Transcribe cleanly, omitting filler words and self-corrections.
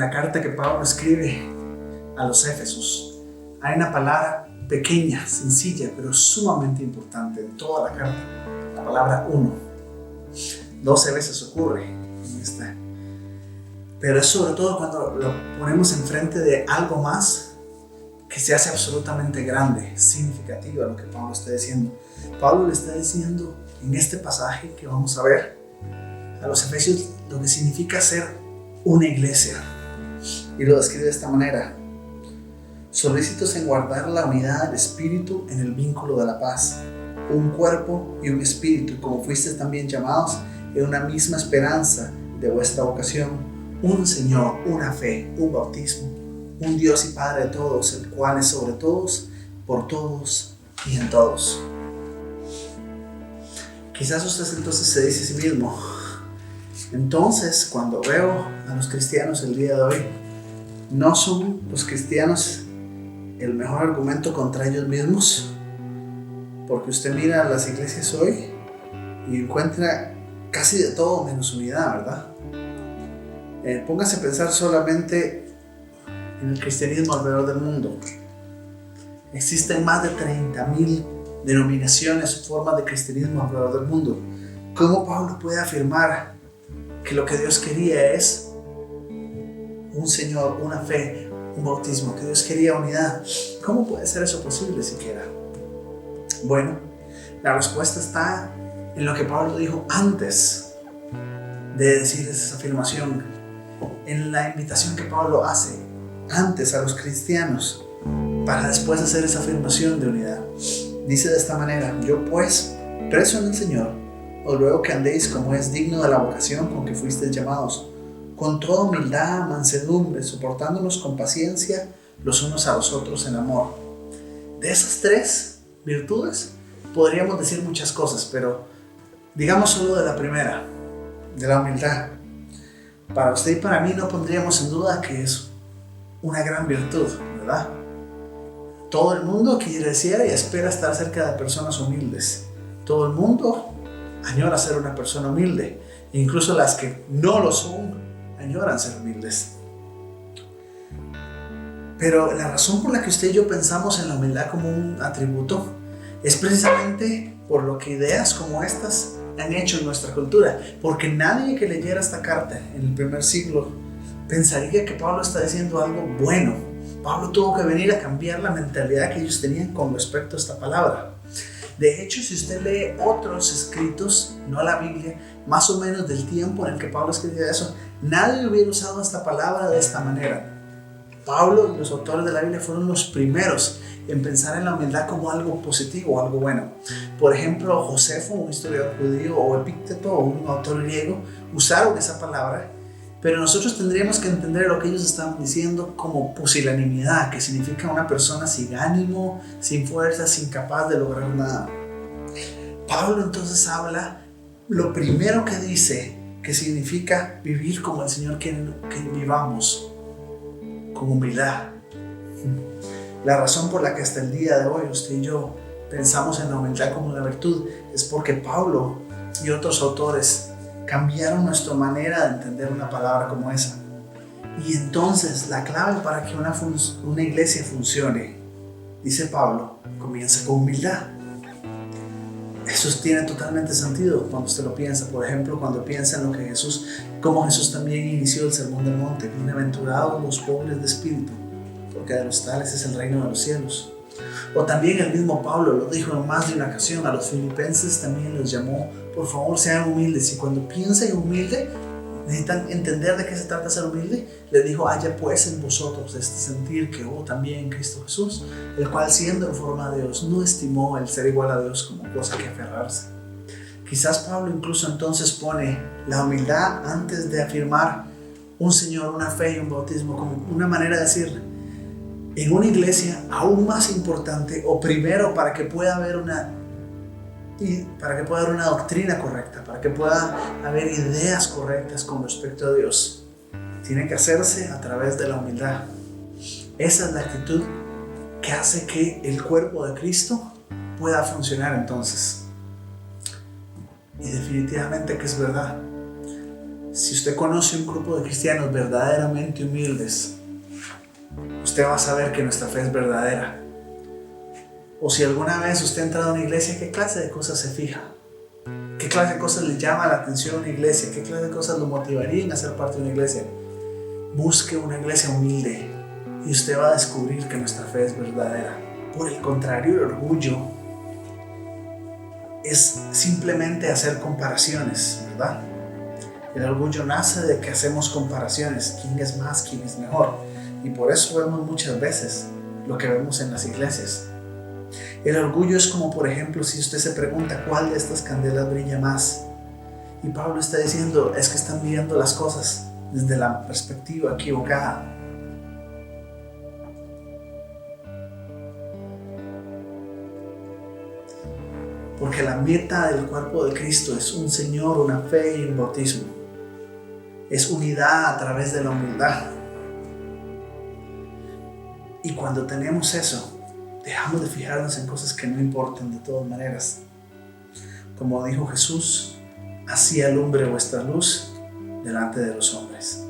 la carta que Pablo escribe a los Éfesos hay una palabra pequeña, sencilla, pero sumamente importante en toda la carta. La palabra uno. 12 veces ocurre en esta. Pero es sobre todo cuando lo ponemos enfrente de algo más que se hace absolutamente grande, significativo a lo que Pablo está diciendo. Pablo le está diciendo en este pasaje que vamos a ver a los Efesios lo que significa ser una iglesia. Y lo describe de esta manera: solícitos en guardar la unidad del espíritu en el vínculo de la paz, un cuerpo y un espíritu, como fuisteis también llamados en una misma esperanza de vuestra vocación, un Señor, una fe, un bautismo, un Dios y Padre de todos, el cual es sobre todos, por todos y en todos. Quizás usted entonces se dice a sí mismo: entonces, cuando veo a los cristianos el día de hoy, ¿no son los cristianos el mejor argumento contra ellos mismos? Porque usted mira las iglesias hoy y encuentra casi de todo menos unidad, ¿verdad? Póngase a pensar solamente en el cristianismo alrededor del mundo. Existen más de 30,000 denominaciones o formas de cristianismo alrededor del mundo. ¿Cómo Pablo puede afirmar que lo que Dios quería es un Señor, una fe, un bautismo, que Dios quería unidad? ¿Cómo puede ser eso posible siquiera? Bueno, la respuesta está en lo que Pablo dijo antes de decir esa afirmación, en la invitación que Pablo hace antes a los cristianos para después hacer esa afirmación de unidad. Dice de esta manera: yo pues, preso en el Señor, os ruego que andéis como es digno de la vocación con que fuisteis llamados, con toda humildad, mansedumbre, soportándonos con paciencia los unos a los otros en amor. De esas 3 virtudes podríamos decir muchas cosas, pero digamos solo de la primera, de la humildad. Para usted y para mí no pondríamos en duda que es una gran virtud, ¿verdad? Todo el mundo quisiera y espera estar cerca de personas humildes. Todo el mundo añora ser una persona humilde. Incluso las que no lo son añoran ser humildes. Pero la razón por la que usted y yo pensamos en la humildad como un atributo es precisamente por lo que ideas como estas han hecho en nuestra cultura. Porque nadie que leyera esta carta en el primer siglo pensaría que Pablo está diciendo algo bueno. Pablo tuvo que venir a cambiar la mentalidad que ellos tenían con respecto a esta palabra. De hecho, si usted lee otros escritos, no la Biblia, más o menos del tiempo en el que Pablo escribía eso, nadie hubiera usado esta palabra de esta manera. Pablo y los autores de la Biblia fueron los primeros en pensar en la humildad como algo positivo, algo bueno. Por ejemplo, Josefo, un historiador judío, o Epicteto, un autor griego, usaron esa palabra, pero nosotros tendríamos que entender lo que ellos estaban diciendo como pusilanimidad, que significa una persona sin ánimo, sin fuerzas, incapaz de lograr nada. Pablo entonces habla, lo primero que dice, que significa vivir como el Señor que vivamos, con humildad. La razón por la que hasta el día de hoy usted y yo pensamos en la humildad como una virtud es porque Pablo y otros autores cambiaron nuestra manera de entender una palabra como esa. Y entonces la clave para que una iglesia funcione, dice Pablo, comienza con humildad. Eso tiene totalmente sentido cuando usted lo piensa. Por ejemplo, cuando piensa en lo que como Jesús también inició el Sermón del Monte: bienaventurados los pobres de espíritu, porque de los tales es el reino de los cielos. O también el mismo Pablo lo dijo en más de una ocasión a los filipenses, también los llamó: por favor sean humildes. Y cuando piensen humilde, necesitan entender de qué se trata ser humilde. Les dijo: haya pues en vosotros este sentir que hubo también en Cristo Jesús, el cual siendo en forma de Dios no estimó el ser igual a Dios como cosa que aferrarse. Quizás Pablo incluso entonces pone la humildad antes de afirmar un Señor, una fe y un bautismo, como una manera de decir: en una iglesia aún más importante, o primero, para que pueda haber una doctrina correcta, para que pueda haber ideas correctas con respecto a Dios, tiene que hacerse a través de la humildad. Esa es la actitud que hace que el cuerpo de Cristo pueda funcionar entonces. Y definitivamente que es verdad. Si usted conoce un grupo de cristianos verdaderamente humildes, usted va a saber que nuestra fe es verdadera. O si alguna vez usted ha entrado a una iglesia, ¿qué clase de cosas se fija? ¿Qué clase de cosas le llama la atención a una iglesia? ¿Qué clase de cosas lo motivarían a ser parte de una iglesia? Busque una iglesia humilde y usted va a descubrir que nuestra fe es verdadera. Por el contrario, el orgullo es simplemente hacer comparaciones, ¿verdad? El orgullo nace de que hacemos comparaciones. ¿Quién es más? ¿Quién es mejor? Y por eso vemos muchas veces lo que vemos en las iglesias. El orgullo es como, por ejemplo, si usted se pregunta cuál de estas candelas brilla más. Y Pablo está diciendo, es que están viendo las cosas desde la perspectiva equivocada. Porque la meta del cuerpo de Cristo es un Señor, una fe y un bautismo. Es unidad a través de la humildad. Y cuando tenemos eso, dejamos de fijarnos en cosas que no importan de todas maneras. Como dijo Jesús, así alumbre vuestra luz delante de los hombres.